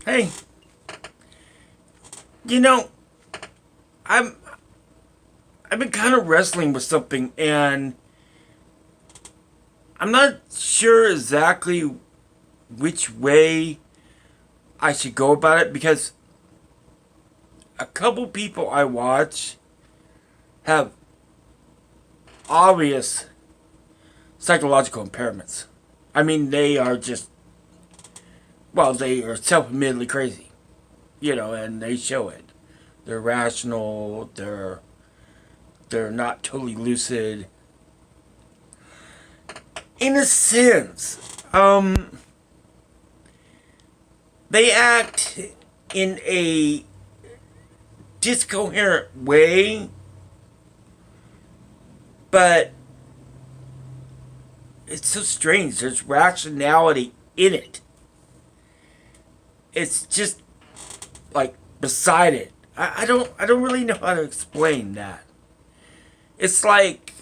Hey, you know, I'm I've been kind of wrestling with something, and I'm not sure exactly which way I should go about it because a couple people I watch have obvious psychological impairments. I mean, they are just they are self-admittedly crazy, and they show it. They're rational. They're not totally lucid. In a sense, they act in a discoherent way, but it's so strange. There's rationality in it. It's just like beside it. I don't really know how to explain that. It's like,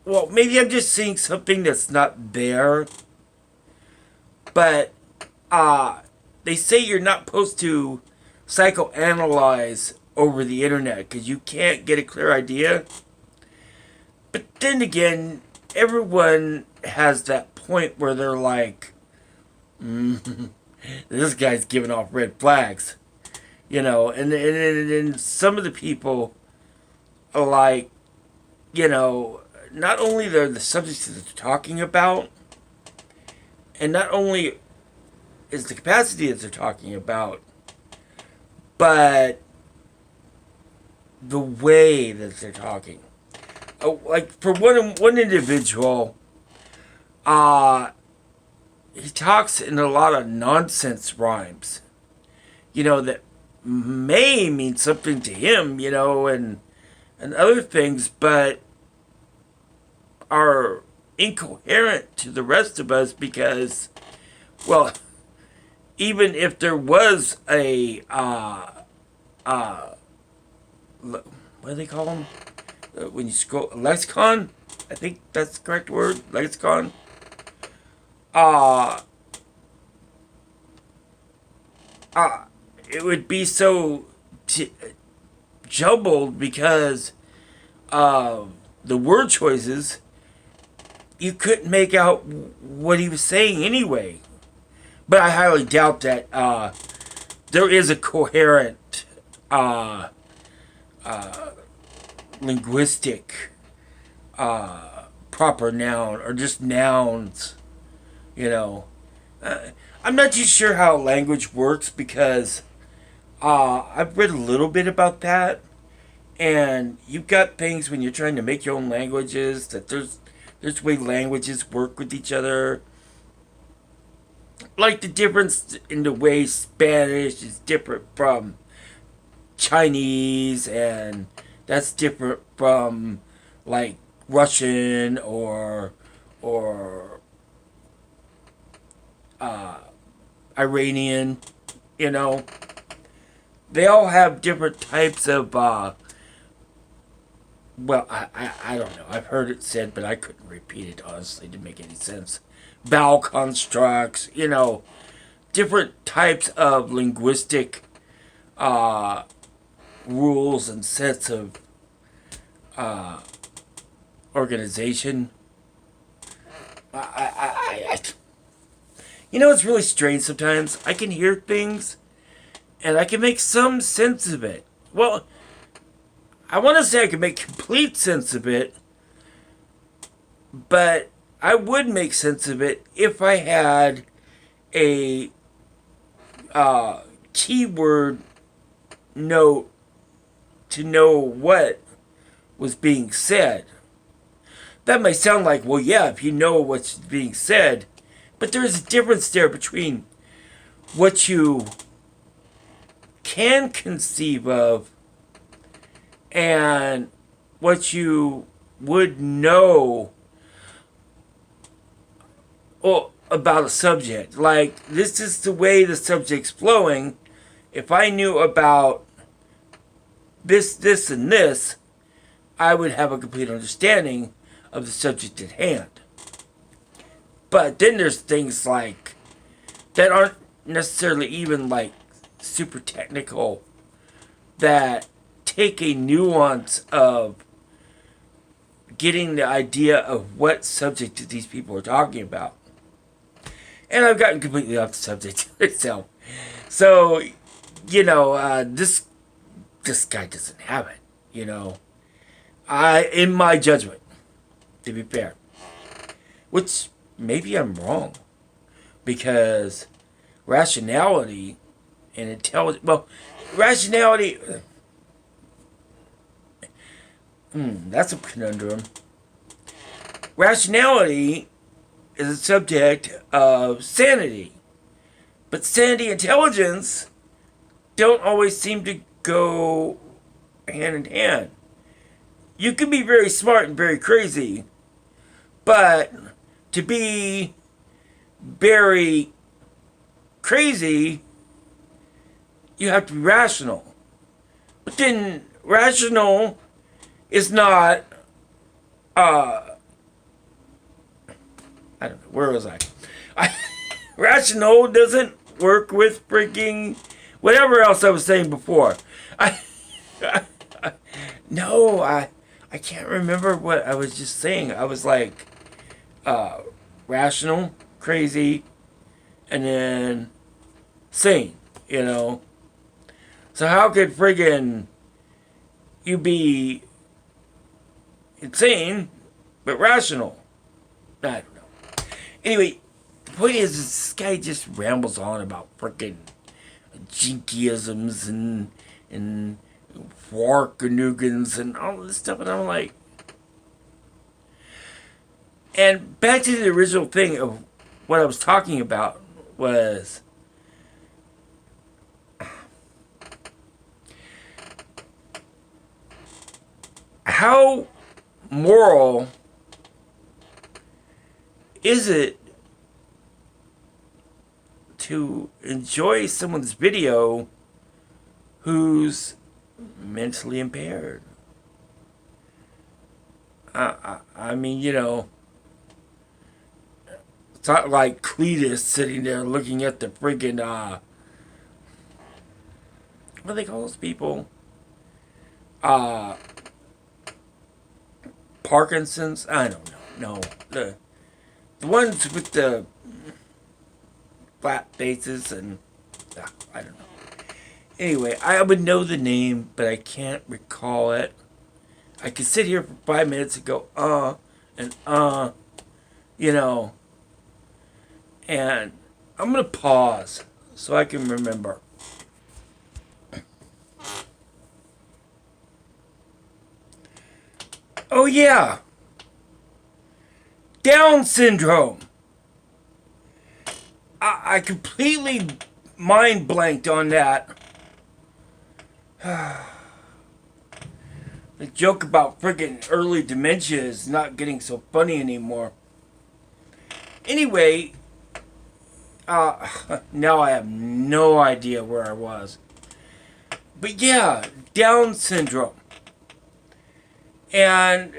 well, maybe I'm just seeing something that's not there, but they say you're not supposed to psychoanalyze over the internet because you can't get a clear idea. But then again, everyone has that point where they're like, this guy's giving off red flags, and some of the people are like, not only the subjects that they're talking about, and not only is the capacity that they're talking about, but the way that they're talking. Like for one individual, he talks in a lot of nonsense rhymes, that may mean something to him, and other things, but are incoherent to the rest of us because, well, even if there was a what do they call them? When you scroll lexicon, I think that's the correct word, lexicon. Uh, it would be so jumbled because of the word choices. You couldn't make out what he was saying anyway. But I highly doubt that there is a coherent linguistic proper noun or just nouns, you know. I'm not too sure how language works because I've read a little bit about that. And you've got things when you're trying to make your own languages that there's way languages work with each other. Like the difference in the way Spanish is different from Chinese, and that's different from like Russian or uh, Iranian. You know, they all have different types of. I don't know. I've heard it said, but I couldn't repeat it honestly. It didn't make any sense. Vowel constructs, different types of linguistic uh, rules and sets of uh, organization. I it's really strange sometimes. I can hear things and I can make some sense of it. Well, I want to say I can make complete sense of it, but I would make sense of it if I had a keyword note to know what was being said. That might sound like, well, yeah, if you know what's being said, but there is a difference there between what you can conceive of and what you would know about a subject. Like, this is the way the subject's flowing. If I knew about this, and this, I would have a complete understanding of the subject at hand. But then there's things like that aren't necessarily even like super technical, that take a nuance of getting the idea of what subject these people are talking about. And I've gotten completely off the subject itself. So, this guy doesn't have it. In my judgment, to be fair, which maybe I'm wrong, because rationality and intelligence. Well, rationality. That's a conundrum. Rationality is a subject of sanity, but sanity and intelligence don't always seem to go hand in hand. You can be very smart and very crazy, but to be very crazy, you have to be rational. But then rational is not, I don't know, where was I? Rational doesn't work with freaking whatever else I was saying before. No, I can't remember what I was just saying. I was like, rational, crazy, and then sane, So how could friggin' you be insane but rational? I don't know. Anyway, the point is, this guy just rambles on about frickin' jinkyisms and Warkanugans and all this stuff, and I'm like, and back to the original thing of what I was talking about was how moral is it to enjoy someone's video who's mentally impaired? I mean, it's not like Cletus sitting there looking at the friggin' what do they call those people? Parkinson's? I don't know. No. The ones with the flat faces and I don't know. Anyway, I would know the name, but I can't recall it. I could sit here for 5 minutes and go, and and I'm going to pause so I can remember. Oh yeah, Down syndrome. I completely mind blanked on that. The joke about friggin' early dementia is not getting so funny anymore. Anyway, now I have no idea where I was. But yeah, Down syndrome. And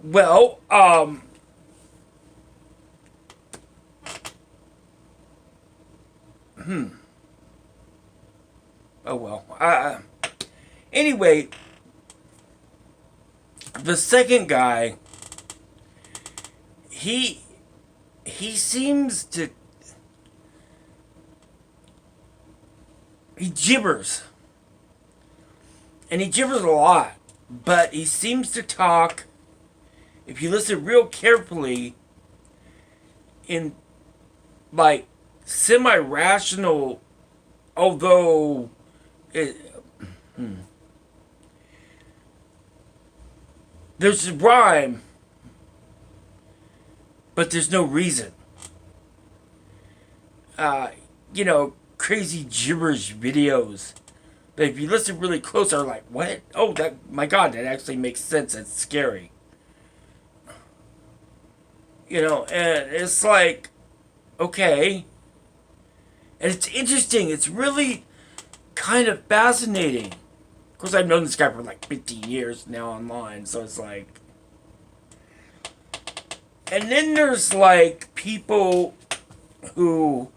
well, oh well. Anyway, the second guy, he seems to, he gibbers. And he gibbers a lot. But he seems to talk, if you listen real carefully, in like semi-rational, although there's a rhyme, but there's no reason. Crazy gibberish videos that if you listen really close are like, what? Oh, my God, that actually makes sense. It's scary. And it's like, okay. And it's interesting. It's really kind of fascinating. Of course, I've known this guy for like 15 years now online, so it's like, And then there's like people who,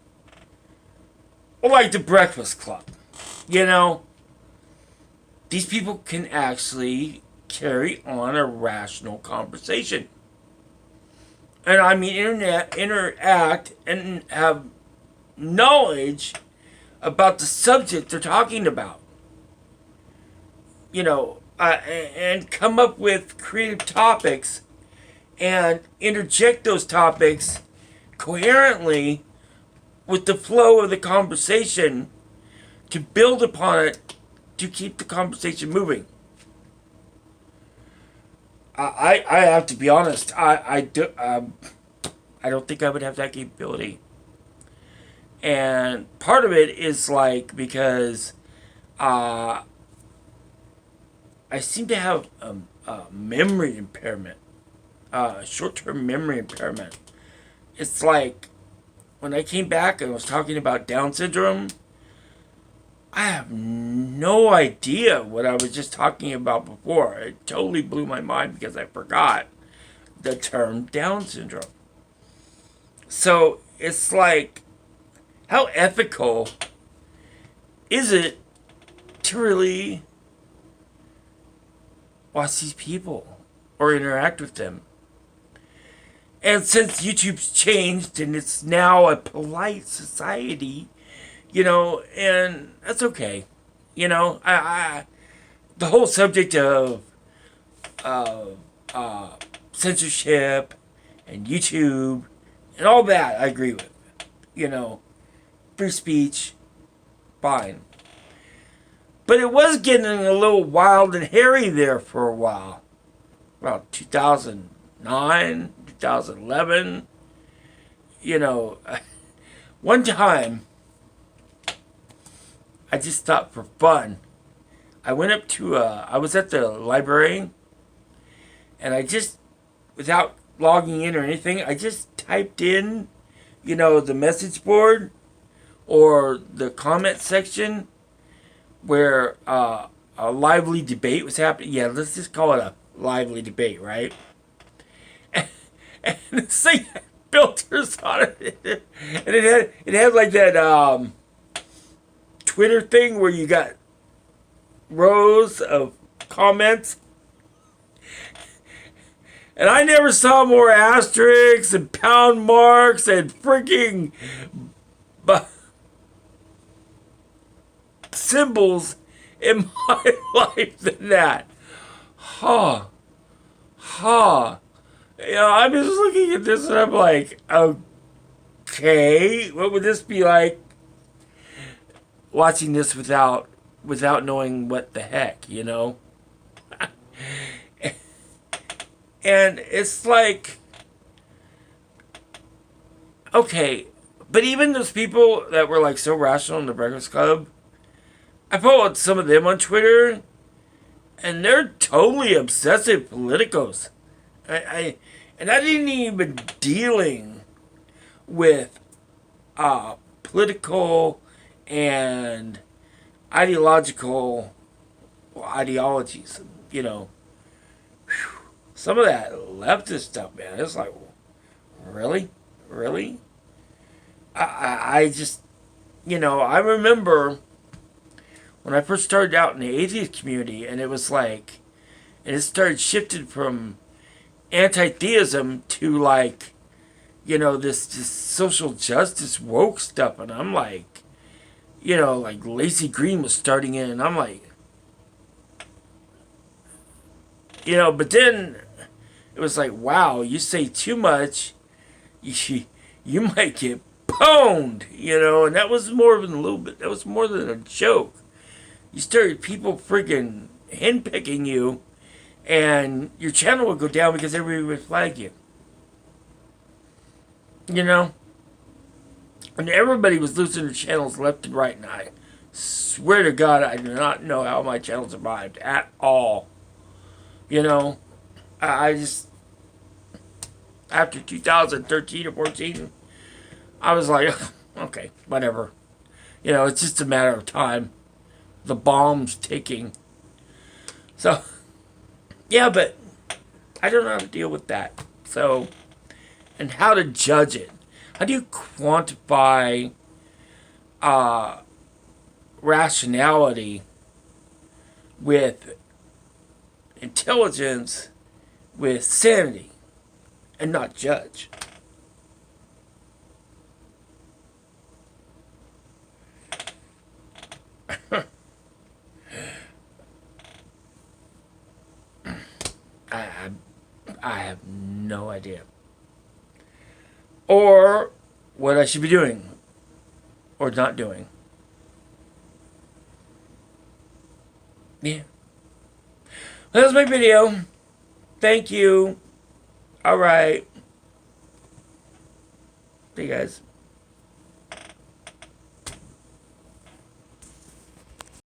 like the Breakfast Club, you know, these people can actually carry on a rational conversation. And I mean, interact and have knowledge about the subject they're talking about. You know, and come up with creative topics and interject those topics coherently with the flow of the conversation to build upon it to keep the conversation moving. I have to be honest. I don't think I would have that capability. And part of it is like because I seem to have a memory impairment, short-term memory impairment. It's like when I came back and was talking about Down syndrome, I have no idea what I was just talking about before. It totally blew my mind because I forgot the term Down syndrome. So it's like, how ethical is it to really watch these people or interact with them? And since YouTube's changed and it's now a polite society, you know, and that's okay. You know, the whole subject of censorship and YouTube and all that, I agree with. You know, free speech, fine. But it was getting a little wild and hairy there for a while. Around 2009, 2011. You know, one time, I just thought for fun, I went up to, I was at the library, and I just, without logging in or anything, I just typed in, you know, the message board or the comment section where a lively debate was happening. Yeah, let's just call it a lively debate, right? And this thing had filters on it, and it had like that Twitter thing where you got rows of comments. And I never saw more asterisks and pound marks and freaking symbols in my life than that. Huh. You know, I'm just looking at this and I'm like, okay, what would this be like watching this without knowing what the heck, you know? And it's like, okay, but even those people that were like so rational in the Breakfast Club, I followed some of them on Twitter, and they're totally obsessive politicos. And I didn't even dealing with political and ideological ideologies, you know. Whew. Some of that leftist stuff, man, it's like, really? I just, you know, I remember when I first started out in the atheist community, and it was like, and it started shifted from anti-theism to like, you know, this social justice woke stuff, and I'm like, you know, like Lacey Green was starting in, and I'm like, you know, but then it was like, wow, you say too much, you might get pwned, you know, and that was more than a little bit, that was more than a joke. You started people freaking henpicking you, and your channel would go down because everybody would flag you. You know? And everybody was losing their channels left and right, and I swear to God, I do not know how my channel survived at all. You know? I just, after 2013 or 14, I was like, okay, whatever. You know, it's just a matter of time. The bomb's ticking. So, yeah, but I don't know how to deal with that. So, and how to judge it. How do you quantify rationality with intelligence, with sanity, and not judge? I, I have no idea. Or what I should be doing or not doing. Yeah. That was my video. Thank you. Alright. See you guys.